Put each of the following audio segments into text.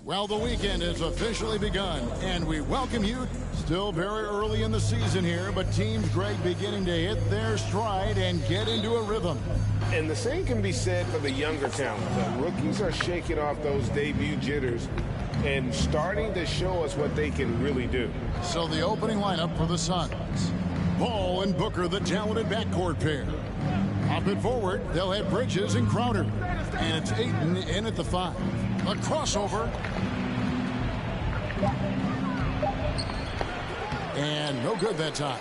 Well, the weekend has officially begun, and we welcome you. Still very early in the season here, but teams, Greg, beginning to hit their stride and get into a rhythm. And the same can be said for the younger talent. The rookies are shaking off those debut jitters and starting to show us what they can really do. So the opening lineup for the Suns. Ball and Booker, the talented backcourt pair. Up and forward, they'll have Bridges and Crowder. And it's Ayton in at the 5. A crossover. And no good that time.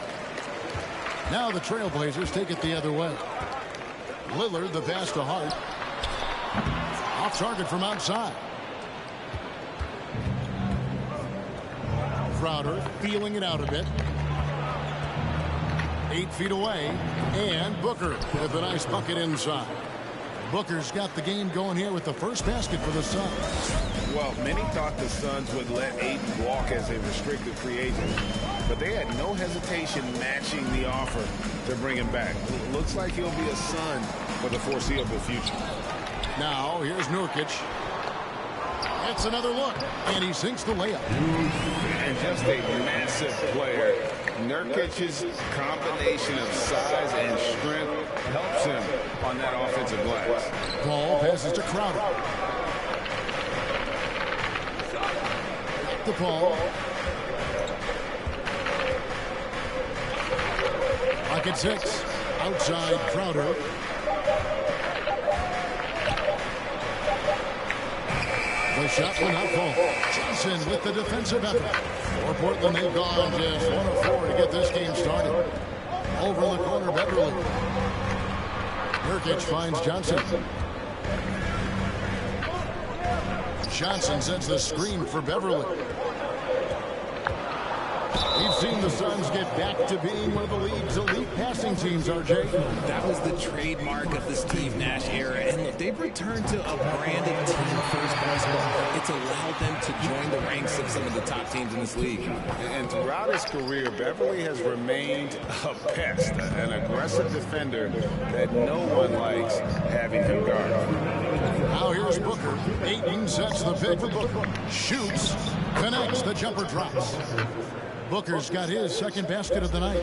Now the Trailblazers take it the other way. Lillard, the pass to Hart. Off target from outside. Crowder feeling it out a bit. 8 feet away. And Booker with a nice bucket inside. Booker's got the game going here with the first basket for the Suns. Well, many thought the Suns would let Ayton walk as a restricted free agent, but they had no hesitation matching the offer to bring him back. Looks like he'll be a Sun for the foreseeable future. Now, here's Nurkic. That's another look, and he sinks the layup. And just a massive player. Nurkic's combination of size and strength helps him on that offensive glass. Ball passes to Crowder. The ball. Pocket 6. Outside Crowder. The shot will not fall. Johnson with the defensive effort. For Portland, they've gone just 1 of 4 to get this game started. Over in the corner, Beverly. Nurkic finds Johnson. Johnson sends the screen for Beverly. We've seen the Suns get back to being one of the league's elite passing teams, RJ. That was the trademark of the Steve Nash era. And look, they've returned to a branded team-first basketball. It's allowed them to join the ranks of some of the top teams in this league. And throughout his career, Beverly has remained a pest, an aggressive defender that no one likes having him guard. Now here's Booker. Ayton sets the pick for Booker. Shoots. Connects. The jumper drops. Booker's got his second basket of the night.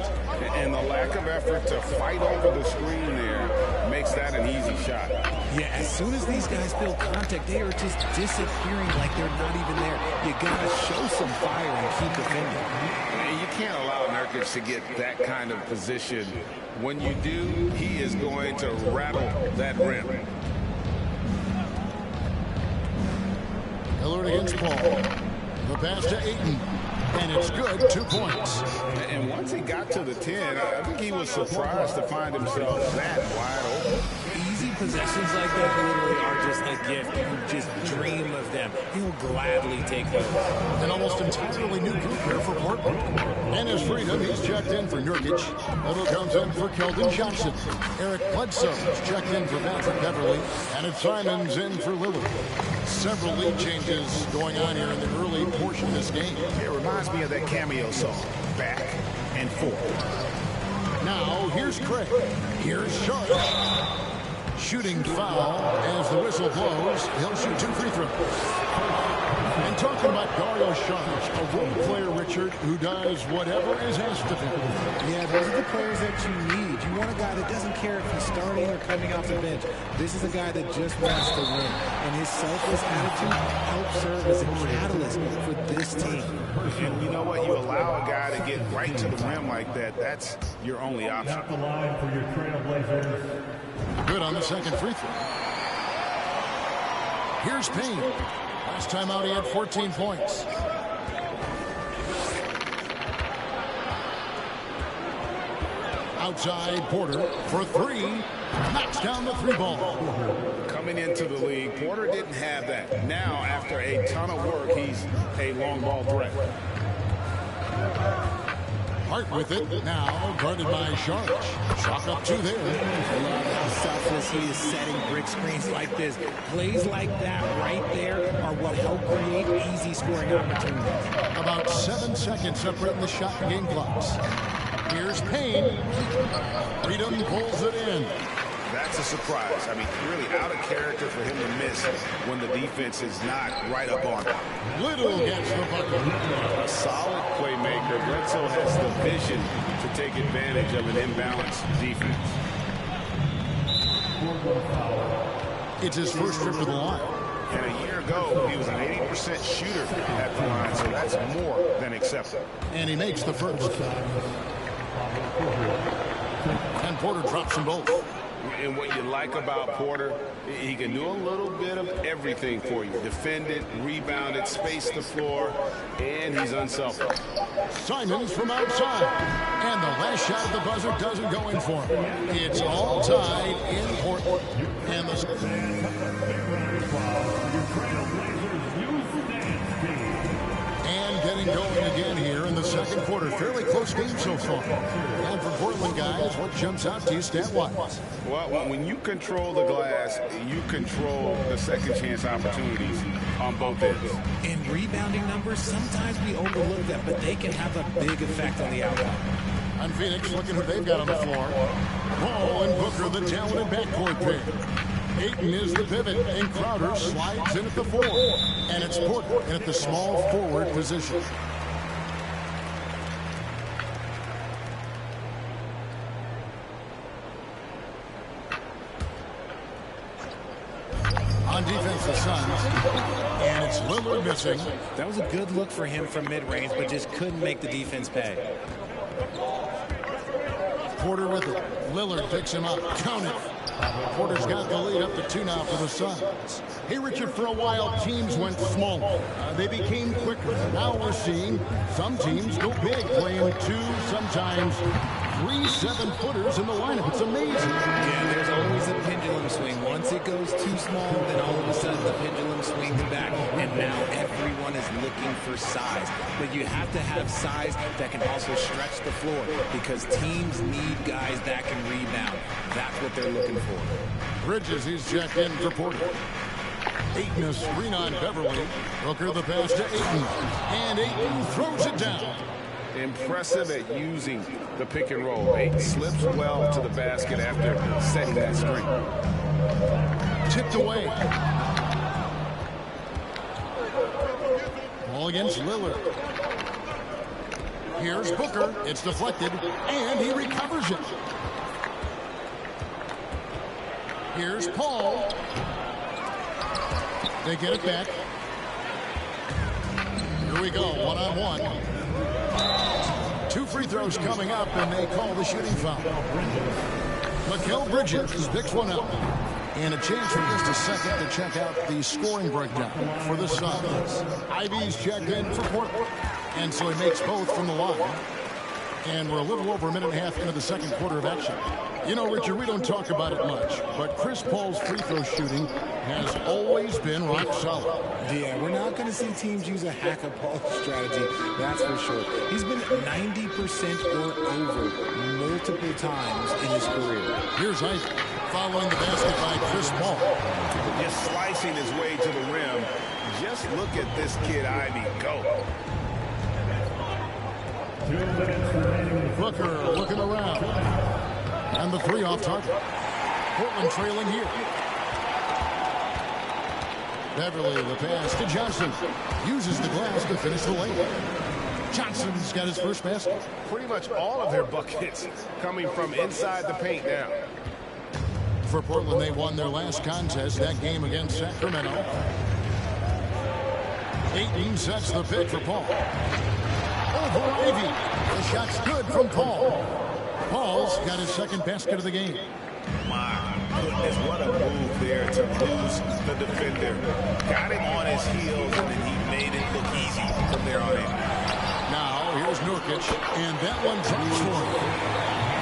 And the lack of effort to fight over the screen there makes that an easy shot. Yeah, as soon as these guys feel contact, they are just disappearing like they're not even there. You got to show some fire and keep defending. And you can't allow Nurkic to get that kind of position. When you do, he is going to rattle that rim. Lillard against Paul. The pass to Ayton. And it's good, 2 points. And once he got to the 10, I think he was surprised to find himself that wide open. Easy possessions like that literally are just a gift. You just dream of them. He'll gladly take those. An almost entirely new group here for Portland. And his freedom, he's checked in for Nurkic. Little comes in for Keldon Johnson. Eric Bledsoe is checked in for Patrick Beverly. And it's Simons in for Lillard. Several lead changes going on here in the early portion of this game. It reminds me of that cameo song, Back and Forth. Now, here's Craig. Here's Sharp. Shooting foul as the whistle blows. He'll shoot 2 free throws. And talking about Dario Saric, a role player, Richard, who does whatever is asked of him. Yeah, those are the players that you need. You want a guy that doesn't care if he's starting or coming off the bench. This is a guy that just wants to win. And his selfless attitude helps serve as a catalyst for this team. And you know what? You allow a guy to get right to the rim like that, that's your only option. At the line for your Trailblazers. Good on the second free throw. Here's Payne. Last time out, he had 14 points. Outside Porter for 3. Knocks down the 3 ball. Coming into the league, Porter didn't have that. Now, after a ton of work, he's a long ball threat. Hart with it. Now guarded by Saric. Shot up 2 there. I love how selfless he is setting brick screens like this. Plays like that right there are what help create easy scoring opportunities. About 7 seconds separating the shot and game clocks. Here's Payne. Freedom pulls it in. That's that's a surprise. I mean, really out of character for him to miss when the defense is not right up on him. Little gets the bucket. A solid playmaker. Bledsoe has the vision to take advantage of an imbalanced defense. It's his first trip to the line. And a year ago, he was an 80% shooter at the line, so that's more than acceptable. And he makes the first. And Porter drops them both. And what you like about Porter, he can do a little bit of everything for you. Defend it, rebound it, space the floor, and he's unselfish. Simons from outside. And the last shot at the buzzer doesn't go in for him. It's all tied in Portland. And the... And getting going again here in the second quarter. Fairly close game so far. And for Portland guys, what jumps out to you stat-wise? Well, when you control the glass, you control the second chance opportunities on both ends. In rebounding numbers, sometimes we overlook them, but they can have a big effect on the outcome. And Phoenix looking what they've got on the floor. Paul and Booker, the talented backcourt pair. Ayton is the pivot, and Crowder slides in at the 4. And it's Porter in at the small forward position. On defense, the Suns. And it's Lillard missing. That was a good look for him from mid-range, but just couldn't make the defense pay. Porter with it. Lillard picks him up. Count it. Porter's got the lead up to 2 now for the Suns. Hey, Richard, for a while, teams went small. They became quicker. Now we're seeing some teams go big, playing 2, sometimes 3 7-footers in the lineup. It's amazing. Yeah, there's always a pendulum swing. Once it goes too small, then all of a sudden the pendulum swings back, and now everyone is looking for size. But you have to have size that can also stretch the floor, because teams need guys that can rebound. That's what they're looking for. Bridges, he's checked in for Porter. Ayton a screen on Beverly. Booker the pass to Ayton. And Ayton throws it down. Impressive at using the pick and roll. Ayton slips well to the basket after setting that screen. Tipped away. Ball against Lillard. Here's Booker. It's deflected, and he recovers it. Here's Paul. They get it back. Here we go, one-on-one. 2 free throws coming up, and they call the shooting foul. Mikal Bridges picks one up. And a chance for just a second to check out the scoring breakdown for the Suns. Ivy's checked in for Portland. And so he makes both from the line. And we're a little over a minute and a half into the second quarter of action. You know, Richard, we don't talk about it much, but Chris Paul's free throw shooting has always been rock solid. Yeah, we're not going to see teams use a hack-a-Paul strategy, that's for sure. He's been 90% or over multiple times in his career. Here's Ivy following the basket by Chris Paul. Just slicing his way to the rim. Just look at this kid Ivy go. Booker looking around. And the 3 off target. Portland trailing here. Beverly, the pass to Johnson. Uses the glass to finish the lane. Johnson's got his first basket. Pretty much all of their buckets coming from inside the paint now. For Portland, they won their last contest, that game against Sacramento. Ayton sets the pick for Paul. Over Ivy. The shot's good from Paul. Paul's got his second basket of the game. My goodness, what a move there to lose the defender. Got him on his heels, and then he made it look easy from there on in. Now, here's Nurkic, and that one drops for him.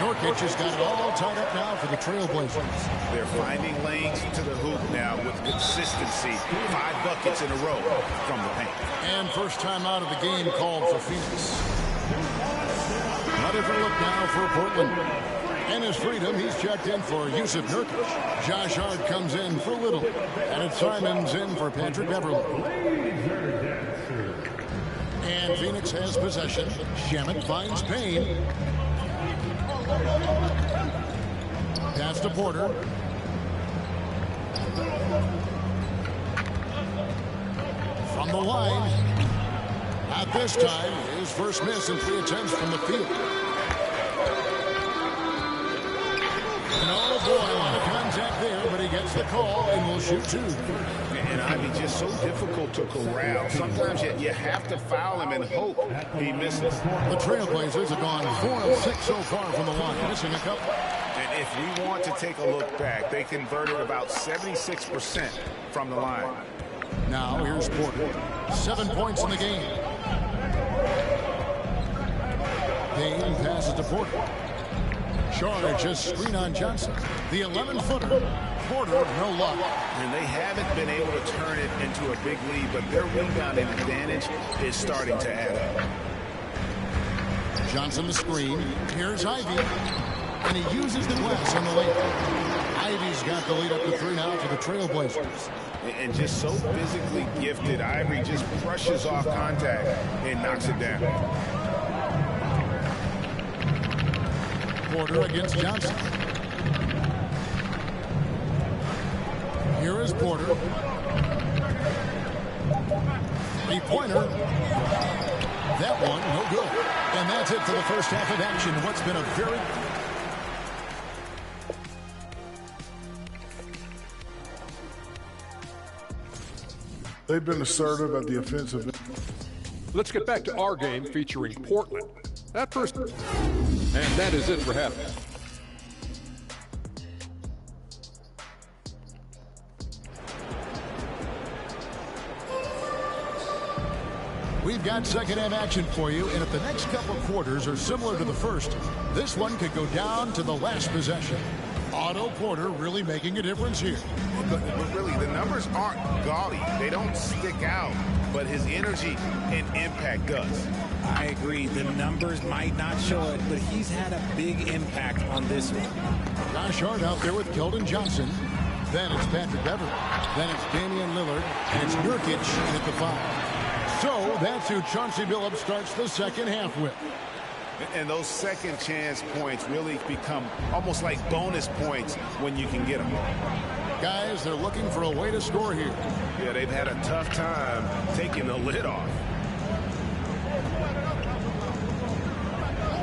Nurkic has got it all tied up now for the Trailblazers. They're finding lanes to the hoop now with consistency. 5 buckets in a row from the paint. And first time out of the game called for Phoenix. Not a different look now for Portland. And his freedom, he's checked in for Yusuf Nurkic. Josh Hart comes in for Little. And it's Simons in for Patrick Beverly. And Phoenix has possession. Shamet finds Payne. Pass to Porter. From the line. At this time, his first miss in 3 attempts from the field. No, boy, a lot of contact there, but he gets the call and will shoot 2. And Ivy just so difficult to corral. Sometimes you have to foul him and hope he misses. The Trailblazers have gone 4 of 6 so far from the line, missing a couple. And if we want to take a look back, they converted about 76% from the line. Now here's Porter. 7 points in the game. Payne passes to Porter. Charge just screen on Johnson. The 11-footer. Porter, no luck. And they haven't been able to turn it into a big lead, but their rebounding advantage is starting to add up. Johnson the screen. Here's Ivy. And he uses the glass on the layup. Ivy's got the lead up to 3 now for the Trailblazers. And just so physically gifted, Ivory just brushes off contact and knocks it down. Porter against Johnson. Here is Porter. 3-pointer. That one, no good. And that's it for the first half of action. What's been a very... They've been assertive at the offensive. Let's get back to our game featuring Portland. That first, and that is it for half. We've got second half action for you, and if the next couple quarters are similar to the first, this one could go down to the last possession. Otto Porter really making a difference here. But really, the numbers aren't gaudy. They don't stick out, but his energy and impact does. I agree. The numbers might not show it, but he's had a big impact on this one. Josh Hart out there with Keldon Johnson. Then it's Patrick Beverly. Then it's Damian Lillard. And it's Nurkic at the 5. So that's who Chauncey Billups starts the second half with. And those second chance points really become almost like bonus points when you can get them. Guys, they're looking for a way to score here. Yeah, they've had a tough time taking the lid off.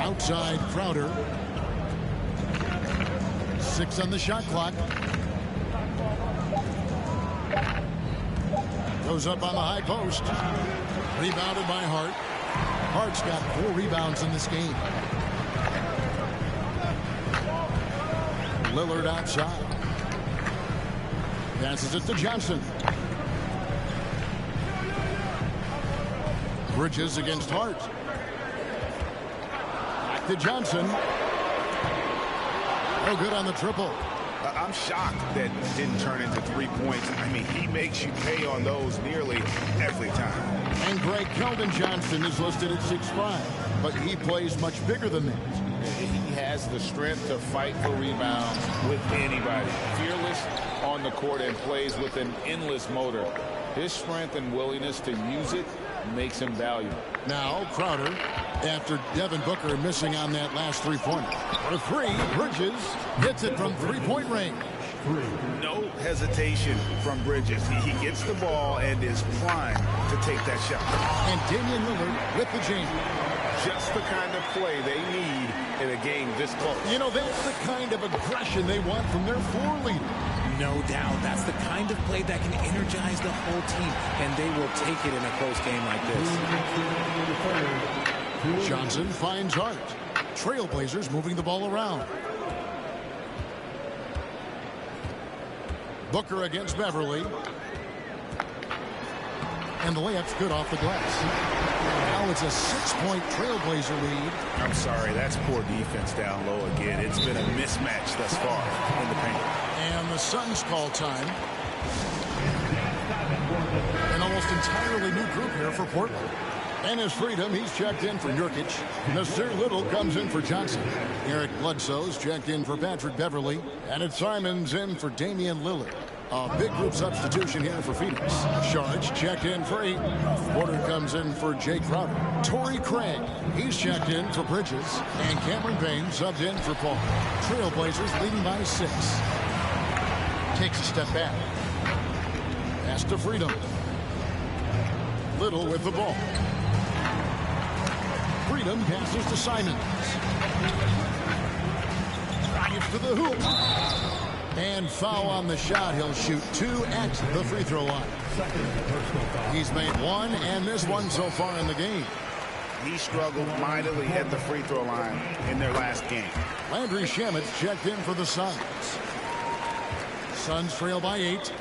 Outside Crowder. 6 on the shot clock. Goes up on the high post. Rebounded by Hart. Hart's got 4 rebounds in this game. Lillard outside. Passes it to Johnson. Bridges against Hart. Back to Johnson. No good on the triple. I'm shocked that didn't turn into 3 points. I mean, he makes you pay on those nearly every time. And Greg Keldon Johnson is listed at 6'5", but he plays much bigger than that. He has the strength to fight for rebounds with anybody. Fearless on the court and plays with an endless motor. His strength and willingness to use it makes him valuable. Now Crowder, after Devin Booker missing on that last 3-pointer. For 3, Bridges hits it from 3-point range. No hesitation from Bridges. He gets the ball and is primed to take that shot. And Damian Lillard with the jam. Just the kind of play they need in a game this close. You know, that's the kind of aggression they want from their floor leader. No doubt. That's the kind of play that can energize the whole team, and they will take it in a close game like this. Johnson finds Hart. Trailblazers moving the ball around. Booker against Beverly. And the layup's good off the glass. Now it's a 6-point Trailblazer lead. I'm sorry, that's poor defense down low again. It's been a mismatch thus far in the paint. And the Suns call time. An almost entirely new group here for Portland. And his freedom, he's checked in for Nurkic. Nasir Little comes in for Johnson. Eric Bledsoe's checked in for Patrick Beverly. And it's Simons in for Damian Lillard. A big group substitution here for Phoenix. Sharge checked in for Ayton. Porter comes in for Jay Crowder. Torrey Craig, he's checked in for Bridges. And Cameron Payne subbed in for Paul. Trailblazers leading by 6. Takes a step back. Pass to Freedom. Little with the ball. Freedom passes to Simons. Drives to the hoop. And foul on the shot. He'll shoot 2 at the free throw line. He's made 1 and missed 1 so far in the game. He struggled mightily at the free throw line in their last game. Landry Shamit's checked in for the Suns. Suns trail by 8.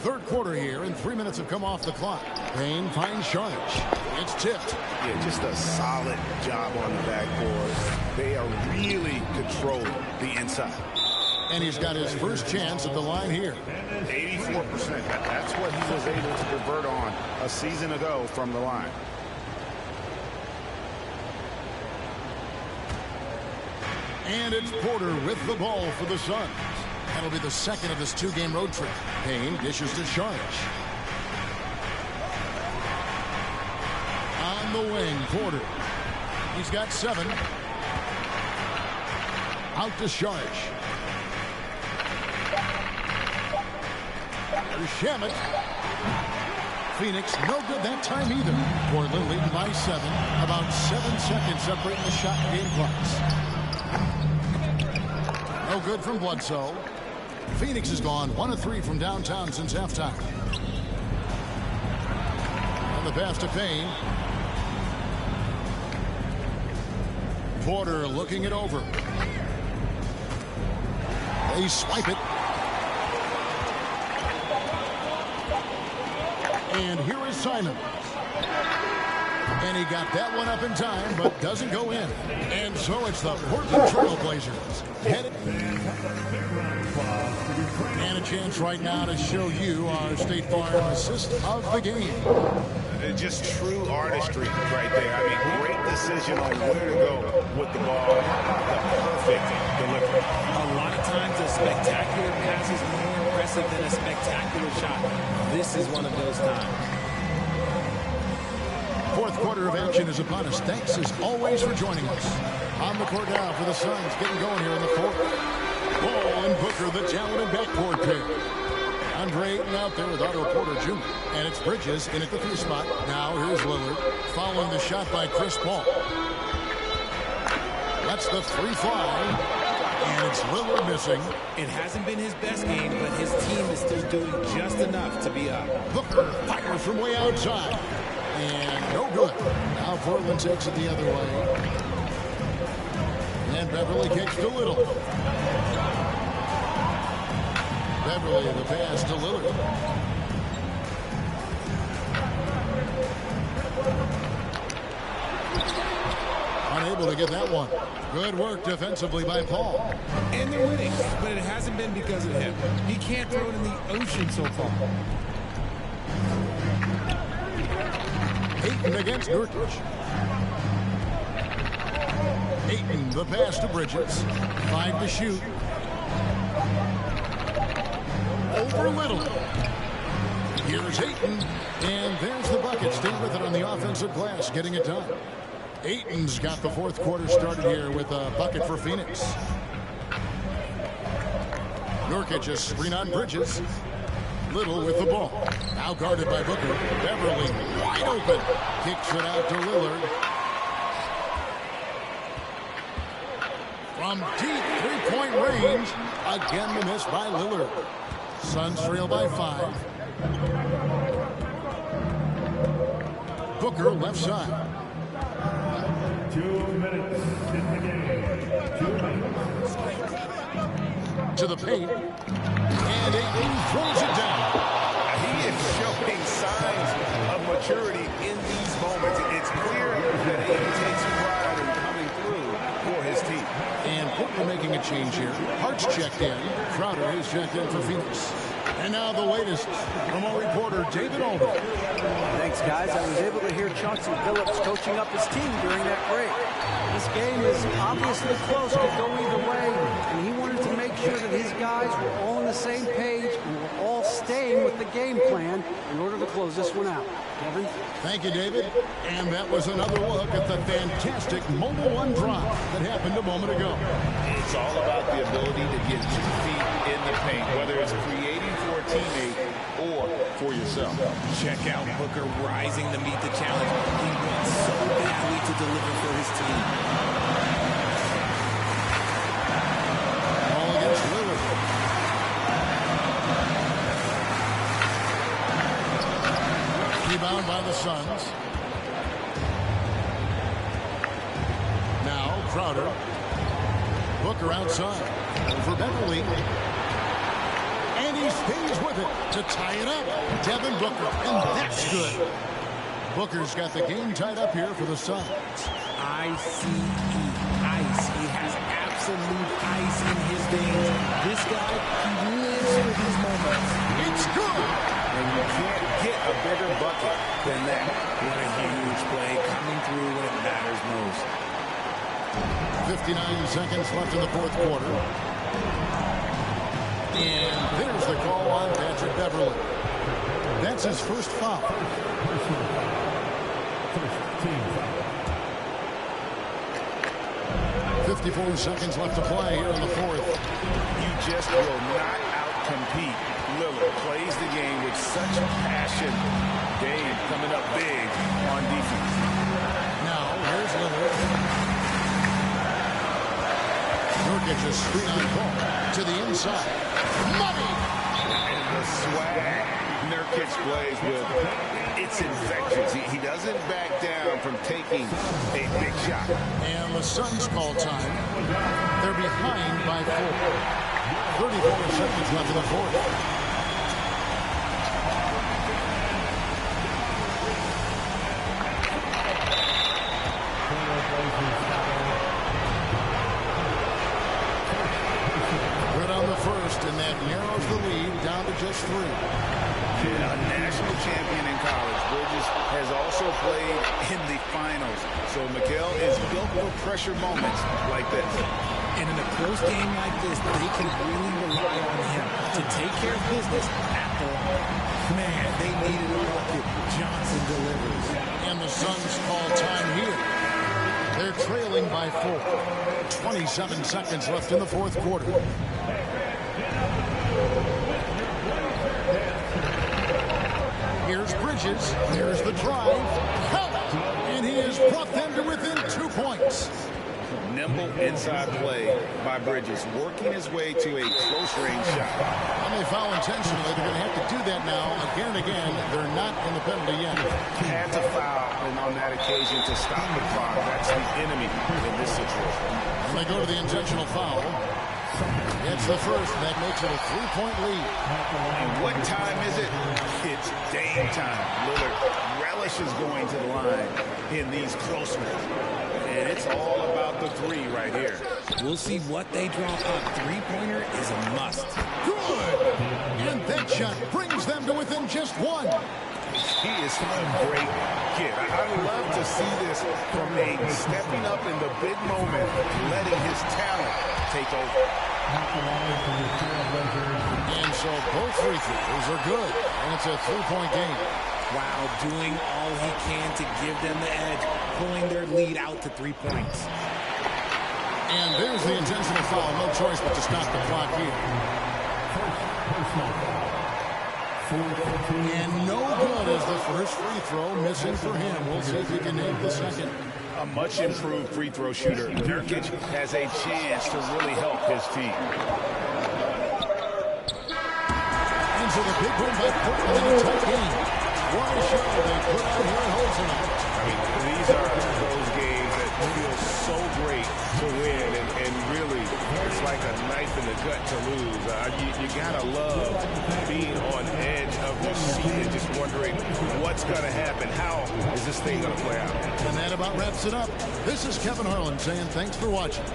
Third quarter here, and 3 minutes have come off the clock. Payne finds Charge. It's tipped. Yeah, just a solid job on the backboard. They are really controlling the inside. And he's got his first chance at the line here. 84%. That's what he was able to convert on a season ago from the line. And it's Porter with the ball for the Suns. That'll be the second of this 2-game road trip. Payne dishes to Charge. On the wing, Porter. He's got 7. Out to Charge. There's Shamet. Phoenix, no good that time either. Portland leading by 7. About 7 seconds separating the shot game clocks. No good from Bledsoe. Phoenix has gone 1 of 3 from downtown since halftime. And the pass to Payne. Porter looking it over. They swipe it. And here is Simon. And he got that one up in time, but doesn't go in. And so it's the Portland Trail Blazers headed. And a chance right now to show you our State Farm assist of the game. Just true artistry right there. I mean, great decision on where to go with the ball. The perfect delivery. A lot of times a spectacular pass is more impressive than a spectacular shot. This is one of those times. Fourth quarter of action is upon us. Thanks as always for joining us. On the court now for the Suns, getting going here in the fourth. Ball and Booker, the talented backcourt pair. Andre Ayton out there with Otto Porter Jr. And it's Bridges in at the 3 spot. Now here's Lillard following the shot by Chris Paul. That's the 3 fly. And it's Lillard missing. It hasn't been his best game, but his team is still doing just enough to be up. Booker fires from way outside. And no good. Now Portland takes it the other way. And Beverly kicks to Little. Beverly the pass to Lillard. Unable to get that one. Good work defensively by Paul. And they're winning, but it hasn't been because of him. He can't throw it in the ocean so far. Ayton against Nurkic. Ayton, the pass to Bridges. 5 to shoot. Over Little. Here's Ayton. And there's the bucket. Stay with it on the offensive glass, getting it done. Ayton's got the fourth quarter started here with a bucket for Phoenix. Nurkic a screen on Bridges. Little with the ball. Now guarded by Booker. Beverly wide open. Kicks it out to Lillard. From deep three-point range. Again the miss by Lillard. Suns trail by 5. Booker left side. 2 minutes in the game. 2 minutes. To the paint. And Ayton throws it down. He is showing signs of maturity in these moments. It's clear that Ayton takes pride in coming through for his team. And Portland making a change here. Hart's checked in. Crowder is checked in for Phoenix. And now the latest from our reporter, David Alden. Thanks, guys. I was able to hear Chauncey Billups coaching up his team during that break. This game is obviously close, could go either way, and he wanted to make sure that his guys were all on the same page and were all staying with the game plan in order to close this one out. Kevin? Thank you, David. And that was another look at the fantastic Mobile One drop that happened a moment ago. It's all about the ability to get 2 feet in the paint, whether it's creating for a teammate or for yourself. Check out Booker rising to meet the challenge. He wants so badly to deliver for his team. All against Lillard. Rebound by the Suns. Now Crowder. Booker outside. For Beverly. And he stays with it to tie it up. Devin Booker. And that's good. Booker's got the game tied up here for the Suns. ICE. Ice. He has absolute ice in his veins. This guy, he lives for these moments. It's good. And you can't get a bigger bucket than that. What a huge play coming through when it matters most. 59 seconds left in the fourth quarter. And there's the call on Patrick Beverly. That's his first foul. First team foul. 54 seconds left to play here in the fourth. You just will not outcompete. Lillard plays the game with such passion. Dave coming up big on defense. Now, here's Lillard. Nurkic is screen on ball to the inside. Money! And the swag Nurkic plays with, it's infectious. He doesn't back down from taking a big shot. And the Suns call time. They're behind by 4. 34 seconds left in the fourth. Good on the first, and that narrows the lead down to just 3. A national champion in college, Bridges has also played in the finals. So Miguel is built for pressure moments like this. And in a close game like this, they can really rely on him to take care of business at the line. Man, they needed a bucket. Johnson delivers. And the Suns call time here. They're trailing by 4. 27 seconds left in the fourth quarter. Here's Bridges. There's the drive. Help! And he has brought them to within 2 points. Nimble inside play by Bridges, working his way to a close-range shot. And they foul intentionally. They're going to have to do that now again and again. They're not in the penalty yet. Had to foul on that occasion to stop the clock. That's the enemy in this situation. And they go to the intentional foul. It's the first, and that makes it a 3-point lead. And what time is it? It's Dame time. Lillard relishes going to the line in these close ones. And it's all about the 3 right here. We'll see what they drop up. Three-pointer is a must. Good! And that shot brings them to within just 1. He is a great kid. I love to see this from a stepping up in the big moment, letting his talent take over. And so both free throws are good. And it's a 3-point game. Wow, doing all he can to give them the edge, pulling their lead out to 3 points. And there's the intentional foul. No choice but to stop the clock here. And no good as the first free throw missing for him. We'll see if he can hit the second. A much improved free throw shooter. Nurkic has a chance to really help his team. And so the big win by Portland in a tight game. What a show they put out here at home tonight. I mean, these are those games that feel so great to win, and really, it's like a knife in the gut to lose. You gotta love being on edge of your seat and just wondering what's gonna happen. How is this thing gonna play out? And that about wraps it up. This is Kevin Harlan saying thanks for watching.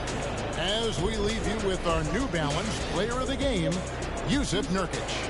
As we leave you with our New Balance player of the game, Yusuf Nurkic.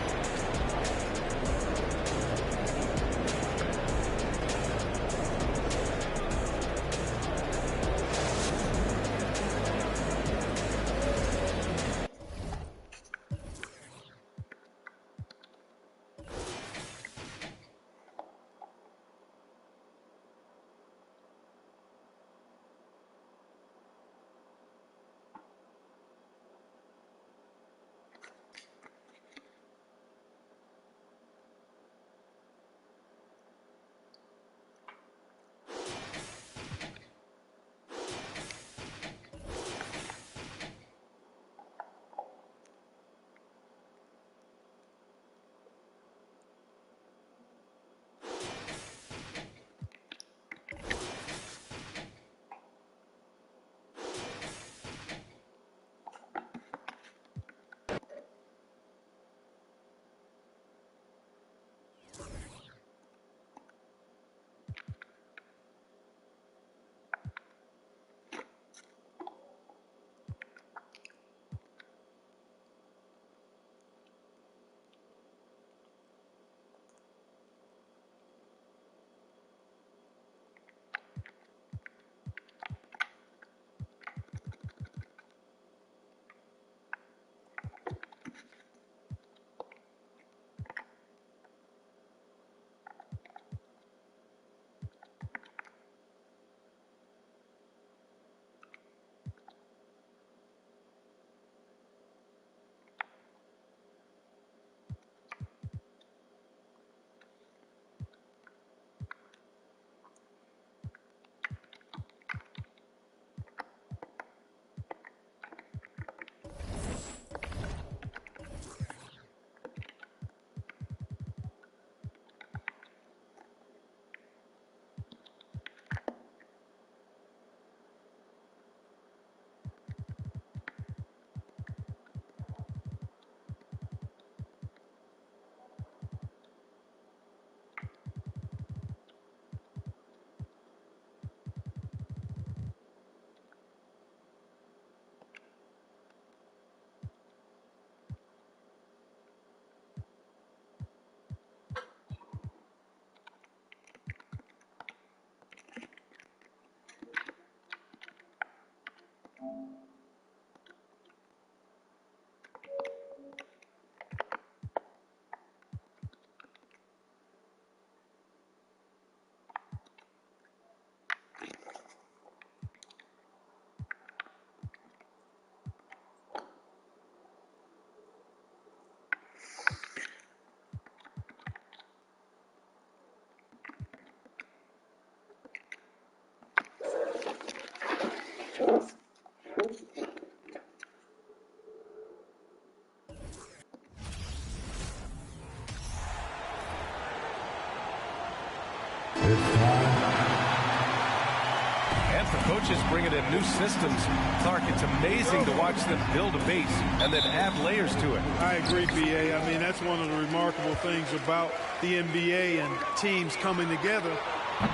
And for coaches bringing in new systems, Clark, it's amazing to watch them build a base and then add layers to it. I agree, B.A. I mean, that's one of the remarkable things about the NBA and teams coming together.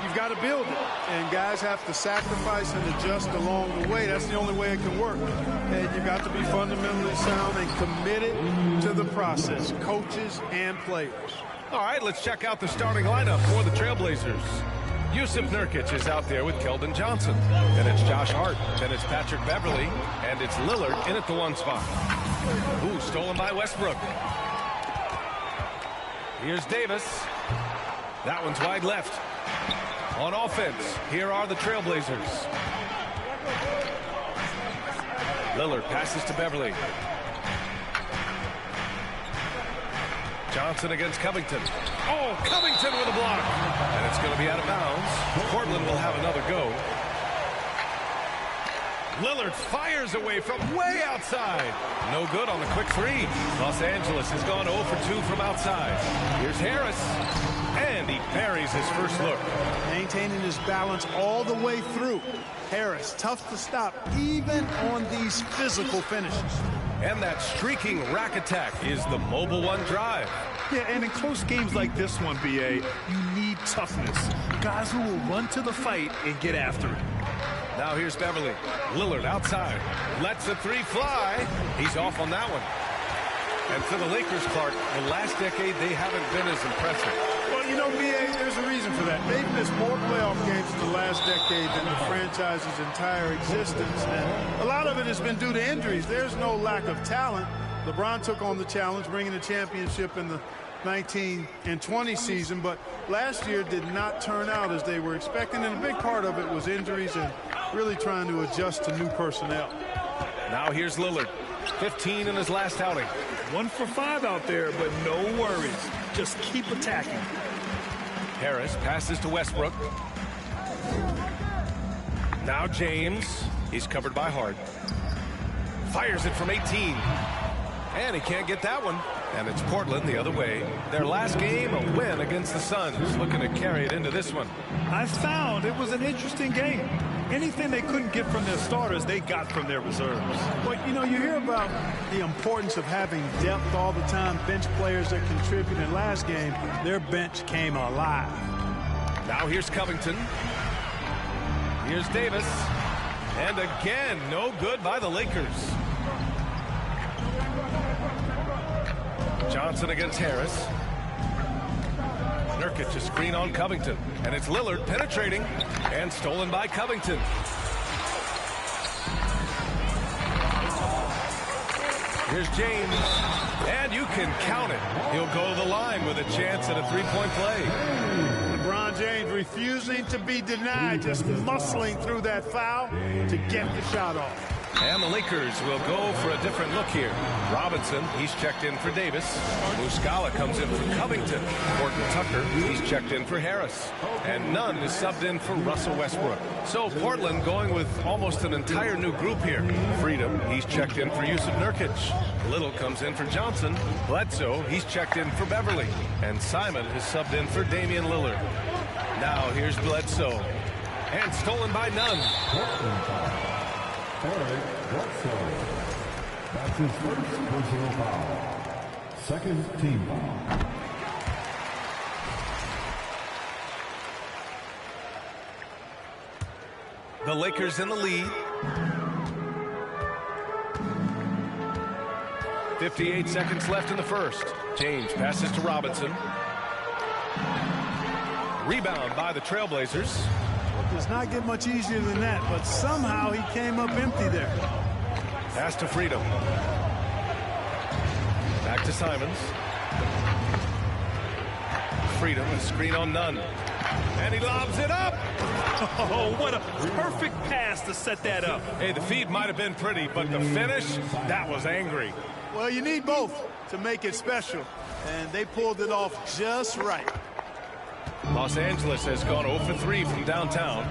You've got to build it, and guys have to sacrifice and adjust along the way. That's the only way it can work. And you've got to be fundamentally sound and committed to the process, coaches and players. All right, let's check out the starting lineup for the Trailblazers. Yusuf Nurkic is out there with Keldon Johnson. Then it's Josh Hart. Then it's Patrick Beverly. And it's Lillard in at the 1 spot. Ooh, stolen by Westbrook. Here's Davis. That one's wide left. On offense, here are the Trailblazers. Lillard passes to Beverly. Johnson against Covington. Oh, Covington with a block. And it's going to be out of bounds. Portland will have another go. Lillard fires away from way outside. No good on the quick three. Los Angeles has gone 0 for 2 from outside. Here's Harris. And he buries his first look. Maintaining his balance all the way through. Harris, tough to stop, even on these physical finishes. And that streaking rack attack is the mobile one drive. Yeah, and in close games like this one, B.A., you need toughness. Guys who will run to the fight and get after it. Now here's Beverly. Lillard outside. Lets the three fly. He's off on that one. And for the Lakers, Clark, the last decade, they haven't been as impressive. Well, you know, B.A., there's a reason for that. They've missed more playoff games in the last decade than the franchise's entire existence. And a lot of it has been due to injuries. There's no lack of talent. LeBron took on the challenge, bringing the championship in the 19 and 20 season, but last year did not turn out as they were expecting, and a big part of it was injuries and really trying to adjust to new personnel. Now here's Lillard, 15 in his last outing. 1 for 5 out there, but no worries. Just keep attacking. Harris passes to Westbrook. Now James. He's covered by Hart. Fires it from 18. And he can't get that one. And it's Portland the other way. Their last game, a win against the Suns. Looking to carry it into this one. I found it was an interesting game. Anything they couldn't get from their starters, they got from their reserves. But, you know, you hear about the importance of having depth all the time, bench players that contribute. In last game, their bench came alive. Now here's Covington. Here's Davis. And again, no good by the Lakers. Johnson against Harris. Nurkic a screen on Covington. And it's Lillard penetrating and stolen by Covington. Here's James. And you can count it. He'll go to the line with a chance at a three-point play. LeBron James refusing to be denied, just muscling through that foul to get the shot off. And the Lakers will go for a different look here. Robinson, he's checked in for Davis. Muscala comes in for Covington. Horton Tucker, he's checked in for Harris. And Nunn is subbed in for Russell Westbrook. So Portland going with almost an entire new group here. Freedom, he's checked in for Yusuf Nurkic. Little comes in for Johnson. Bledsoe, he's checked in for Beverly. And Simon is subbed in for Damian Lillard. Now here's Bledsoe. And stolen by Nunn. Eric Bledsoe. That's his first personal foul. Second team foul. The Lakers in the lead. 58 seconds left in the first. James passes to Robinson. Rebound by the Trailblazers. Does not get much easier than that, but somehow he came up empty there. Pass to Freedom. Back to Simons. Freedom, a screen on Nunn. And he lobs it up. Oh, what a perfect pass to set that up. Hey, the feed might have been pretty, but the finish, that was angry. Well, you need both to make it special, and they pulled it off just right. Los Angeles has gone 0 for 3 from downtown.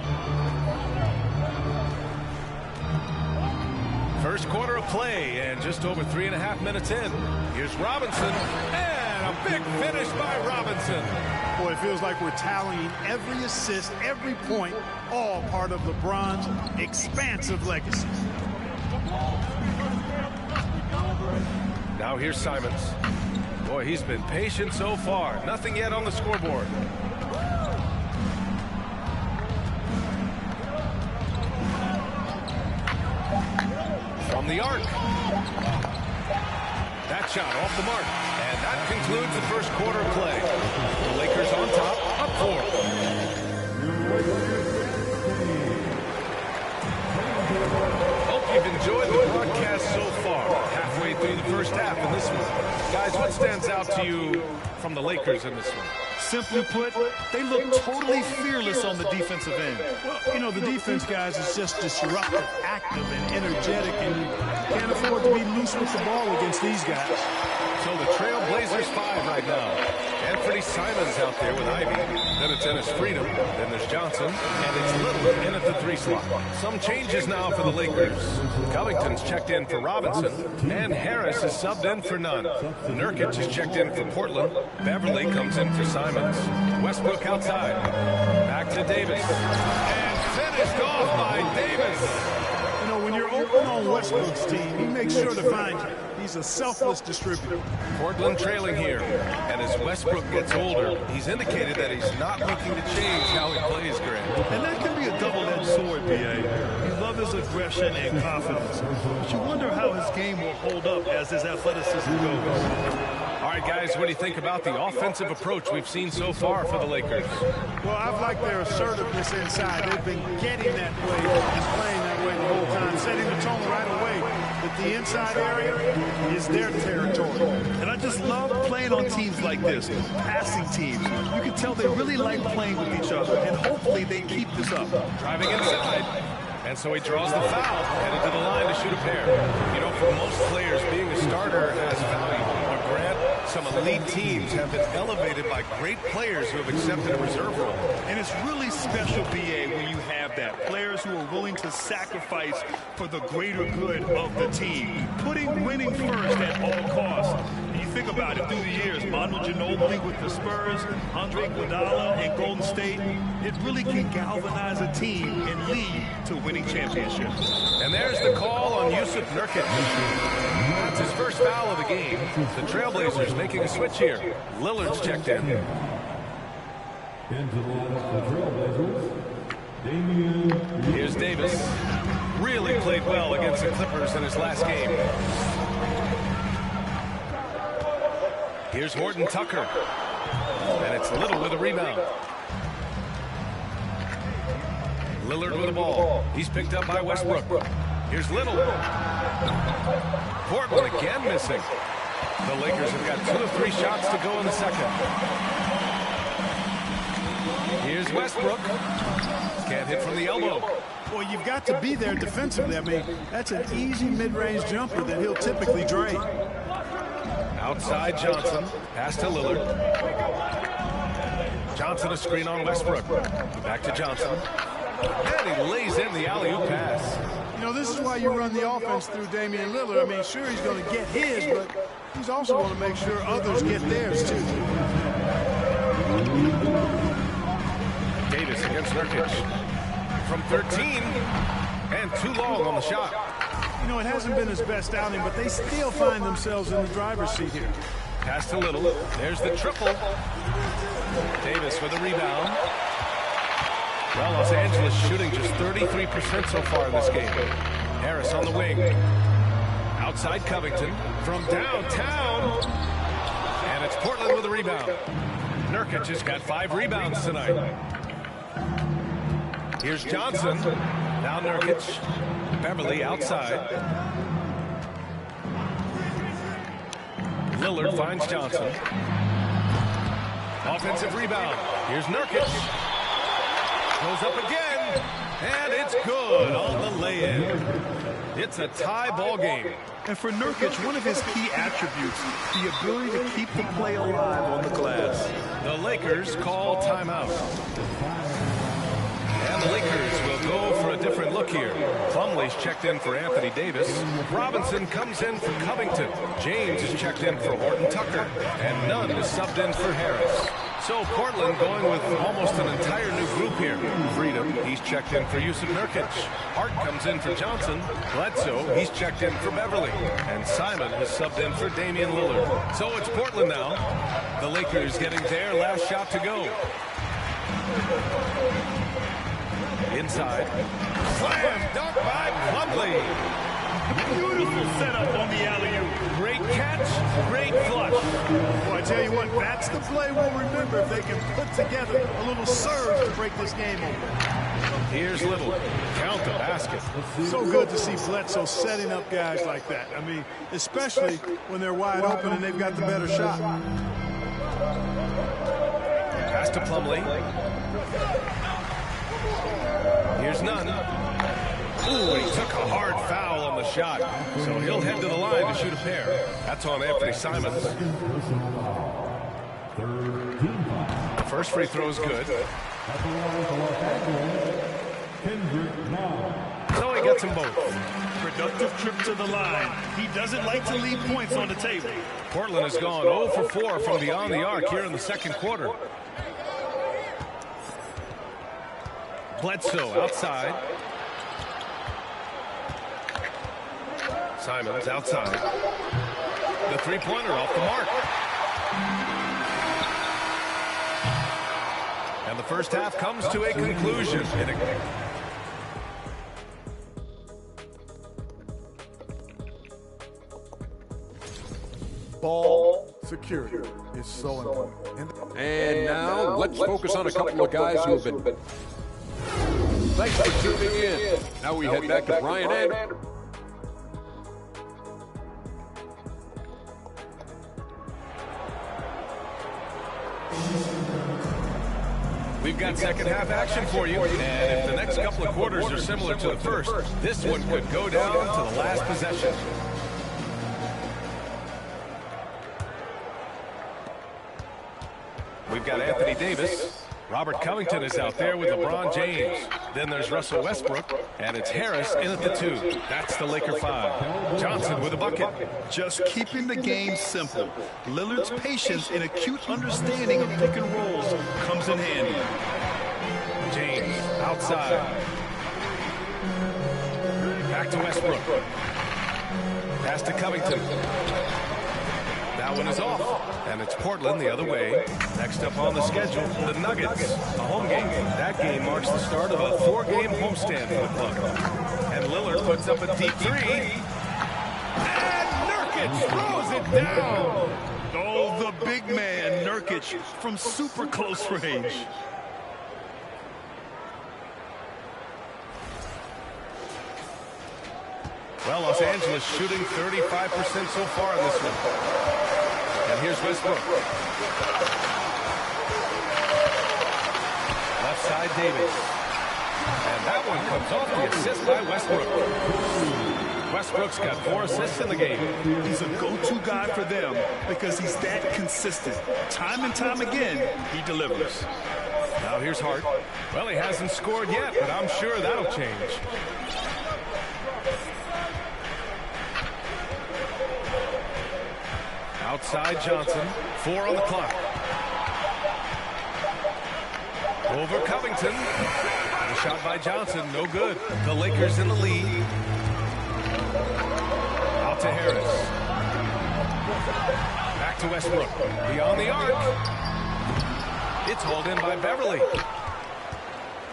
First quarter of play, and just over 3.5 minutes in. Here's Robinson, and a big finish by Robinson. Boy, it feels like we're tallying every assist, every point, all part of LeBron's expansive legacy. Now here's Simons. Boy, he's been patient so far. Nothing yet on the scoreboard. From the arc. That shot off the mark. And that concludes the first quarter of play. The Lakers on top, up 4. Hope you've enjoyed the broadcast so far. Halfway through the first half in this one. Guys, what stands out to you from the Lakers in this one? Simply put, they look totally fearless on the defensive end. Well, you know, the defense, guys, is just disruptive, active, and energetic, and you can't afford to be loose with the ball against these guys. So the Trail Blazers 5 right now. Anthony Simons out there with Ivy. Then it's Ennis Freedom. Then there's Johnson. And it's Little in at the 3 slot. Some changes now for the Lakers. Covington's checked in for Robinson. And Harris is subbed in for Nunn. Nurkic is checked in for Portland. Beverly comes in for Simons. Westbrook outside. Back to Davis. And finished off by Davis. You know, when you're open on Westbrook's team, he makes sure to find you. He's a selfless distributor. Portland trailing here. And as Westbrook gets older, he's indicated that he's not looking to change how he plays, Grant. And that can be a double-edged sword, B.A. You love his aggression and confidence, but you wonder how his game will hold up as his athleticism goes. All right, guys, what do you think about the offensive approach we've seen so far for the Lakers? Well, I've liked their assertiveness inside. They've been getting that way and playing that way the whole time, setting the tone right away that the inside area is their territory. And I just love playing on teams like this, passing teams. You can tell they really like playing with each other, and hopefully they keep this up. Driving inside. And so he draws the foul, headed to the line to shoot a pair. You know, for most players, being a starter has value. But Grant, some elite teams have been elevated by great players who have accepted a reserve role. And it's really special, B.A., when you have that. Players who are willing to sacrifice for the greater good of the team. Putting winning first at all costs. And you think about it through the years, Manu Ginobili with the Spurs, Andre Iguodala in Golden State, it really can galvanize a team and lead to winning championships. And there's the call on Yusuf Nurkic. That's his first foul of the game. The Trailblazers making a switch here. Lillard's checked in. Into the lineup for Trailblazers, Damian. Here's Davis. Really played well against the Clippers in his last game. Here's Horton Tucker. And it's Little with a rebound. Lillard with the ball. He's picked up by Westbrook. Here's Little. Portland again missing. The Lakers have got 2 of 3 shots to go in the second. Here's Westbrook. Can't hit from the elbow. Boy, you've got to be there defensively. I mean, that's an easy mid-range jumper that he'll typically drain. Outside Johnson. Pass to Lillard. Johnson a screen on Westbrook. Back to Johnson. And he lays in the alley-oop pass. You know, this is why you run the offense through Damian Lillard. I mean, sure, he's going to get his, but he's also going to make sure others get theirs, too. Davis against Nurkic. From 13. And too long on the shot. You know, it hasn't been his best outing, but they still find themselves in the driver's seat here. Pass to Little. There's the triple. Davis with a rebound. Well, Los Angeles shooting just 33% so far in this game. Harris on the wing. Outside Covington. From downtown. And it's Portland with a rebound. Nurkic has got 5 rebounds tonight. Here's Johnson. Now Nurkic. Beverly outside. Lillard finds Johnson. Offensive rebound. Here's Nurkic. Goes up again, and it's good on the lay-in. It's a tie ball game. And for Nurkic, one of his key attributes, the ability to keep the play alive on the glass. The Lakers call timeout. And And the Lakers will go for a different look here. Plumlee's checked in for Anthony Davis. Robinson comes in for Covington. James is checked in for Horton Tucker. And Nunn is subbed in for Harris. So Portland going with almost an entire new group here. Freedom, he's checked in for Yusuf Nurkic. Hart comes in for Johnson. Bledsoe, he's checked in for Beverly. And Simon has subbed in for Damian Lillard. So it's Portland now. The Lakers getting their last shot to go. Inside. Slam dunk by Plumlee. Beautiful setup on the alley-oop. Great catch, great flush. Well, I tell you what, that's the play we'll remember if they can put together a little surge to break this game open. Here's Little. Count the basket. So good to see Bledsoe setting up guys like that. I mean, especially when they're wide open and they've got the better shot. Pass to Plumlee. Here's Nunn. Ooh, he took a hard foul on the shot. So he'll head to the line to shoot a pair. That's on Anthony Simons. The first free throw is good. So he gets them both. Productive trip to the line. He doesn't like to leave points on the table. Portland has gone 0 for 4 from beyond the arc here in the second quarter. Bledsoe outside. Simons outside. The three-pointer off the mark. And the first half comes to a conclusion. Ball security is so important. And now let's focus on a couple of guys who have been... Thanks for tuning in. Now we head back to Brian Anderson. We've got second half action for you, and if the next couple of quarters are similar to the first, this one could go down to the last possession. We've got Anthony Davis. Robert Covington is out there with LeBron James. Then there's Russell Westbrook, and it's Harris in at the 2. That's the Laker 5. Johnson with a bucket. Just keeping the game simple. Lillard's patience and acute understanding of pick and rolls comes in handy. James outside. Back to Westbrook. Pass to Covington. That one is off, and it's Portland the other way. Next up on the schedule, the Nuggets, a home game. That game marks the start of a 4-game homestand for the club. And Lillard puts up a deep 3. And Nurkic throws it down. Oh, the big man, Nurkic, from super close range. Well, Los Angeles shooting 35% so far in this one. And here's Westbrook. Left side, Davis. And that one comes off the assist by Westbrook. Westbrook's got 4 assists in the game. He's a go-to guy for them because he's that consistent. Time and time again, he delivers. Now here's Hart. Well, he hasn't scored yet, but I'm sure that'll change. Outside Johnson, 4 on the clock. Over Covington. The shot by Johnson, no good. The Lakers in the lead. Out to Harris. Back to Westbrook. Beyond the arc. It's hauled in by Beverly.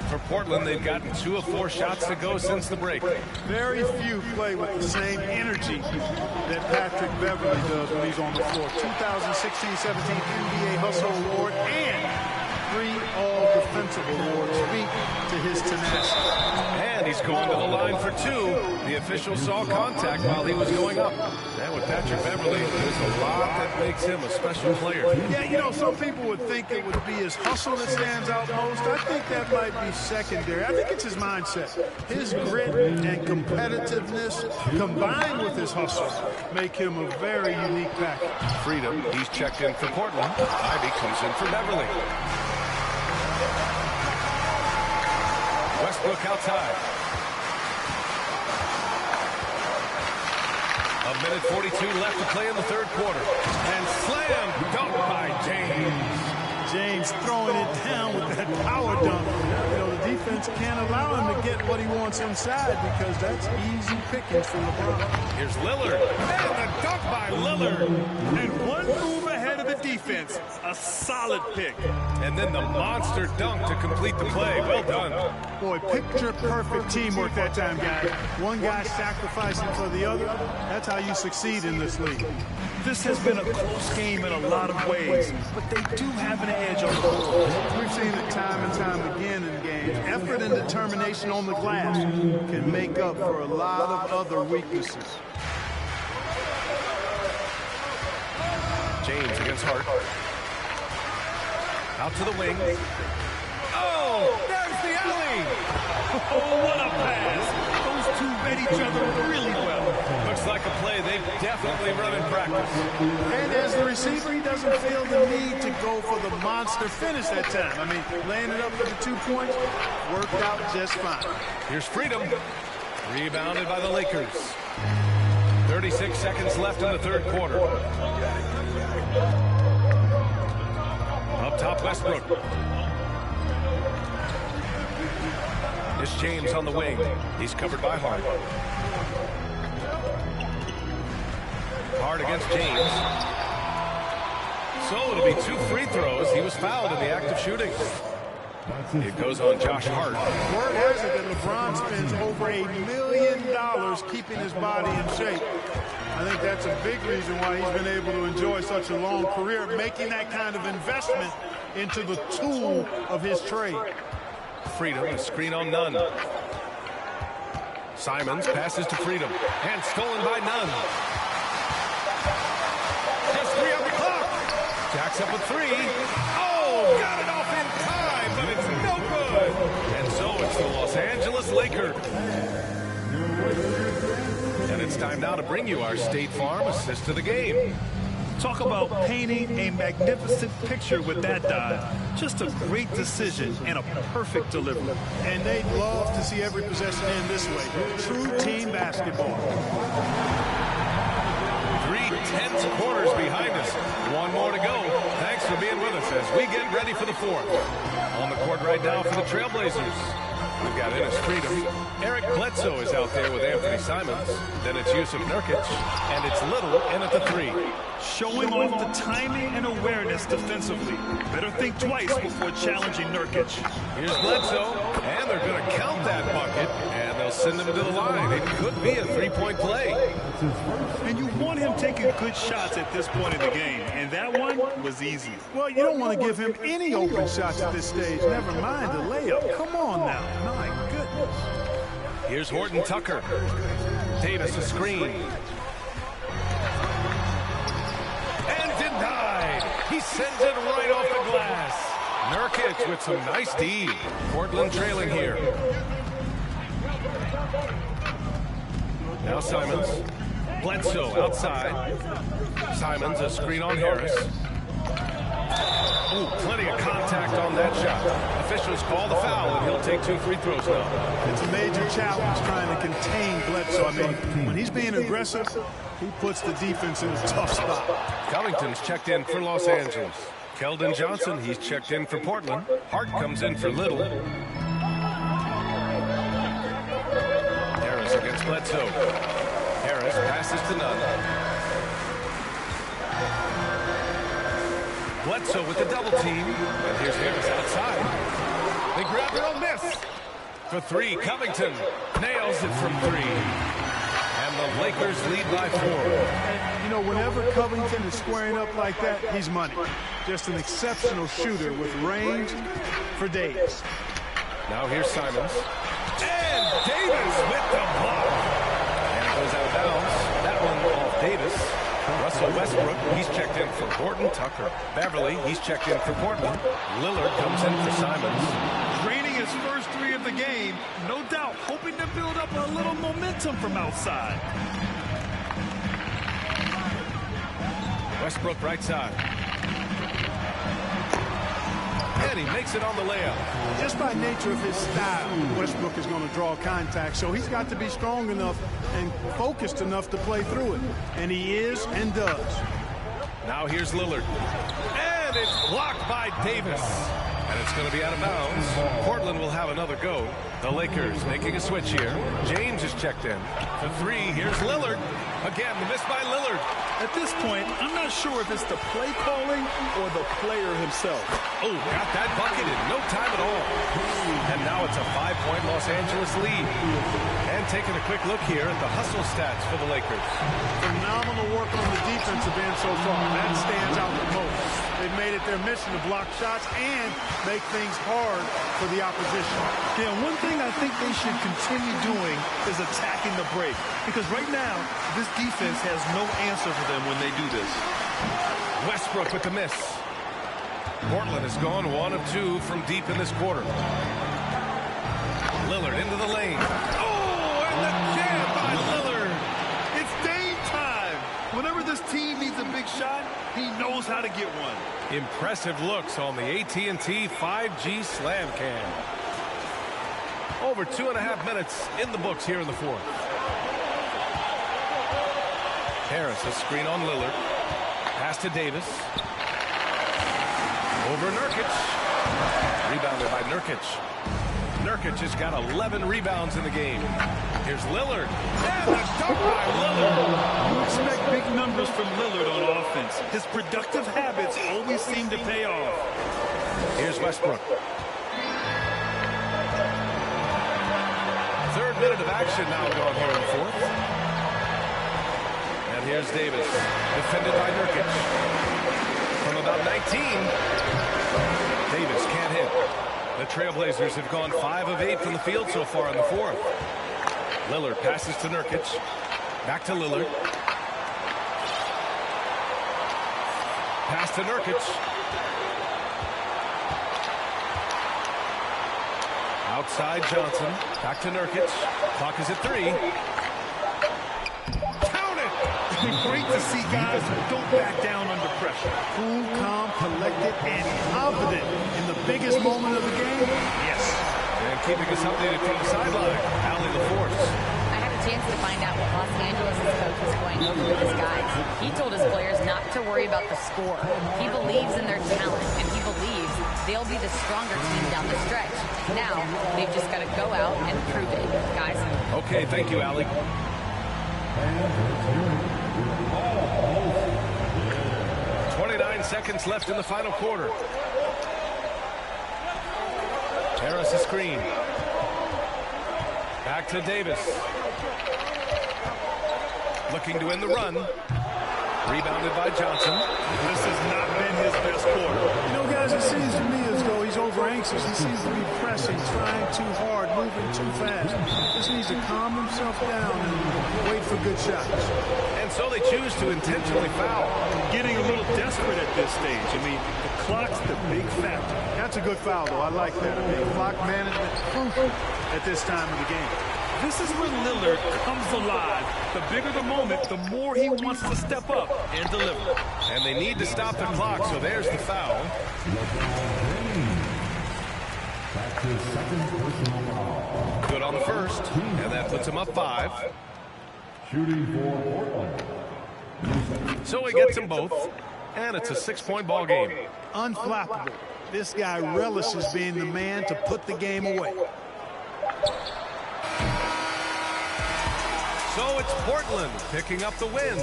For Portland, they've gotten 2 of 4 shots to go since the break. Very few play with the same energy that Patrick Beverly does when he's on the floor. 2016-17 NBA Hustle Award and 3 All-Defensive Awards speak to his tenacity. And he's going to the line for 2. The official saw contact while he was going up. And with Patrick Beverly, there's a lot that makes him a special player. Yeah, you know, some people would think it would be his hustle that stands out most. I think that might be secondary. I think it's his mindset. His grit and competitiveness combined with his hustle make him a very unique package. Freedom, he's checked in for Portland. Ivy comes in for Beverly. Westbrook outside. A minute 42 left to play in the third quarter. And slam dunk by James. James throwing it down with that power dunk. You know, the defense can't allow him to get what he wants inside because that's easy pickings for LeBron. Here's Lillard. And the dunk by Lillard. And one move ahead of the defense. A solid pick. And then the monster dunk to complete the play. Well done. Boy, picture-perfect teamwork that time, guys. One guy sacrificing for the other. That's how you succeed in this league. This has been a close game in a lot of ways, but they do have an edge on the board. We've seen it time and time again in games. Effort and determination on the glass can make up for a lot of other weaknesses. James against Hart. Out to the wing. Oh, there's the alley. Oh, what a pass. Those two read each other really well. Looks like a play they've definitely run in practice. And as the receiver, he doesn't feel the need to go for the monster finish that time. I mean, laying it up for the 2 points worked out just fine. Here's Freedom. Rebounded by the Lakers. 36 seconds left in the third quarter. Up top, Westbrook. It's James on the wing. He's covered by Hart. Hart against James. So it'll be 2 free throws. He was fouled in the act of shooting. It goes on Josh Hart. Word has it that LeBron spends over $1 million keeping his body in shape. I think that's a big reason why he's been able to enjoy such a long career, making that kind of investment into the tool of his trade. Freedom, a screen on Nunn. Simons passes to Freedom, and stolen by Nunn. Just 3 on the clock. Jacks up with 3. Oh, got it off in time, but it's no good. And so it's the Los Angeles Lakers. And it's time now to bring you our State Farm assist to the game. Talk about painting a magnificent picture with that dive. Just a great decision and a perfect delivery. And they'd love to see every possession end this way. True team basketball. 3 tense quarters behind us. 1 more to go. Thanks for being with us as we get ready for the 4th. On the court right now for the Trailblazers. We've got Ennis Freedom. Eric Bledsoe is out there with Anthony Simons. Then it's Yusuf Nurkic. And it's Little in at the 3. Showing off the timing and awareness defensively. Better think twice before challenging Nurkic. Here's Bledsoe. And they're going to count that bucket. And they'll send him to the line. It could be a 3-point play. And you want him taking good shots at this point in the game. And that one was easy. Well, you don't want to give him any open shots at this stage. Never mind the layup. Come on now. My goodness. Here's Horton Tucker. Davis a screen. And denied. He sends it right off the glass. Nurkic with some nice D. Portland trailing here. Now Simons. Bledsoe outside. Simons a screen on Harris. Ooh, plenty of contact on that shot. Officials call the foul, and he'll take 2 free throws now. It's a major challenge trying to contain Bledsoe. I mean, when he's being aggressive, he puts the defense in a tough spot. Covington's checked in for Los Angeles. Keldon Johnson, he's checked in for Portland. Hart comes in for Little. Harris against Bledsoe. Harris passes to Nunn. Bledsoe with the double team. And here's Harris outside. They grab their own miss. For 3, Covington nails it from 3. And the Lakers lead by 4. And, you know, whenever Covington is squaring up like that, he's money. Just an exceptional shooter with range for days. Now here's Simons. And Davis with the block. And it goes out of bounds. That one off Davis. Russell Westbrook, he's checked in for Horton Tucker. Beverly, he's checked in for Portland. Lillard comes in for Simons. Draining his first 3 of the game, no doubt hoping to build up a little momentum from outside. Westbrook right side. And he makes it on the layup. Just by nature of his style, Westbrook is going to draw contact, so he's got to be strong enough and focused enough to play through it. And he is and does. Now here's Lillard. And it's blocked by Davis. And it's going to be out of bounds. Portland will have another go. The Lakers making a switch here. James is checked in. For three, here's Lillard. Again, the miss by Lillard. At this point, I'm not sure if it's the play calling or the player himself. Oh, got that bucket in no time at all. And now it's a 5-point Los Angeles lead. And taking a quick look here at the hustle stats for the Lakers. Phenomenal work on the defensive end so far. That stands out the most. They've made it their mission to block shots and make things hard for the opposition. Yeah, one thing I think they should continue doing is attacking the break. Because right now, this defense has no answer for them when they do this. Westbrook with the miss. Portland has gone 1 of 2 from deep in this quarter. Lillard into the lane. Oh, and the jam by Lillard. It's Dame time. Whenever this team needs a big shot, he knows how to get one. Impressive looks on the AT&T 5G Slam Cam. Over 2.5 minutes in the books here in the fourth. Harris, a screen on Lillard. Pass to Davis. Over Nurkic. Rebounded by Nurkic. Nurkic has got 11 rebounds in the game. Here's Lillard. And a dunk by Lillard. You expect big numbers from Lillard on offense. His productive habits always seem to pay off. Here's Westbrook. Third minute of action now going here in the fourth. And here's Davis, defended by Nurkic. From about 19, Davis can't hit. The Trailblazers have gone 5 of 8 from the field so far in the fourth. Lillard passes to Nurkic. Back to Lillard. Pass to Nurkic. Outside Johnson. Back to Nurkic. Clock is at 3. Count it! It's great to see guys who don't back down under pressure. Cool, calm, collected, and confident in the biggest moment of the game. Yes. And keeping us updated from the sideline, Allie LaForce. I had a chance to find out what Los Angeles' coach was going over with his guys. He told his players not to worry about the score. He believes in their talent, and he believes they'll be the stronger team down the stretch. Now, they've just got to go out and prove it, guys. Okay, thank you, Allie. 29 seconds left in the final quarter. Harris a screen. Back to Davis. Looking to win the run. Rebounded by Johnson. This has not been his best quarter. You know, guys, it seems to me as though he's over anxious. He seems to be pressing, trying too hard, moving too fast. Just needs to calm himself down and wait for good shots. And so they choose to intentionally foul. Getting a little desperate at this stage. I mean, the clock's the big factor. That's a good foul, though. I like that. I mean, clock management crucial at this time of the game. This is where Lillard comes alive. The bigger the moment, the more he wants to step up and deliver. And they need to stop the clock, so there's the foul. Good on the first, and that puts him up 5. Shooting for Portland. So he gets them both, and it's a 6-point ball game. Unflappable. This guy relishes being the man to put the game away. So it's Portland picking up the win.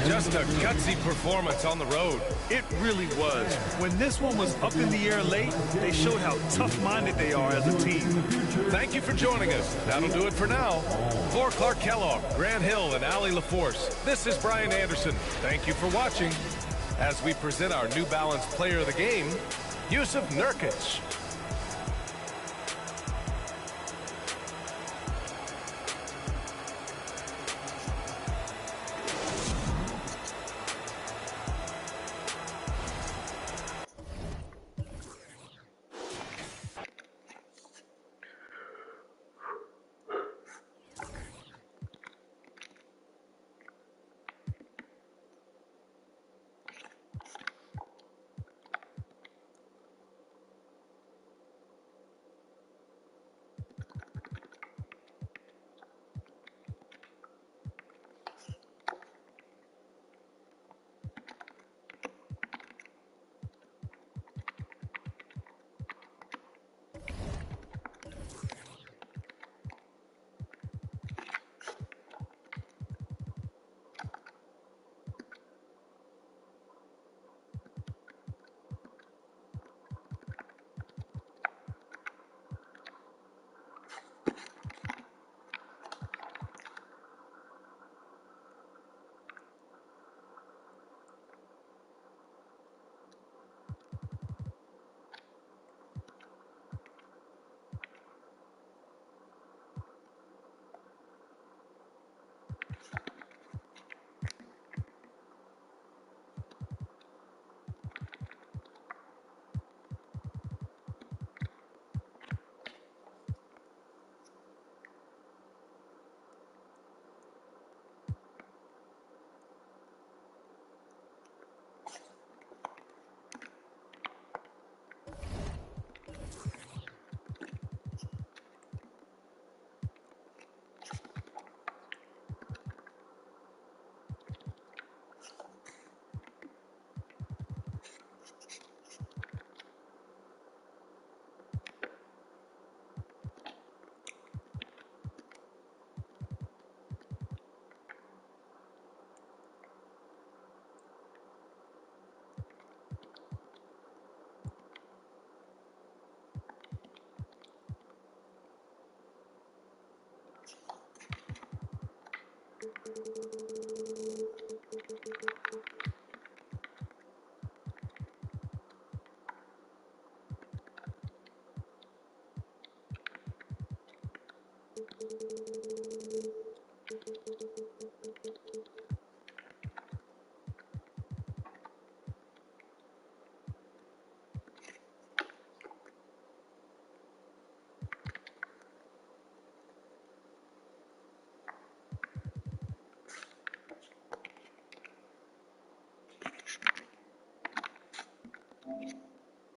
Just a gutsy performance on the road. It really was. When this one was up in the air late, they showed how tough-minded they are as a team. Thank you for joining us. That'll do it for now. For Clark Kellogg, Grant Hill, and Allie LaForce, this is Brian Anderson. Thank you for watching as we present our New Balance Player of the Game, Yusuf Nurkic.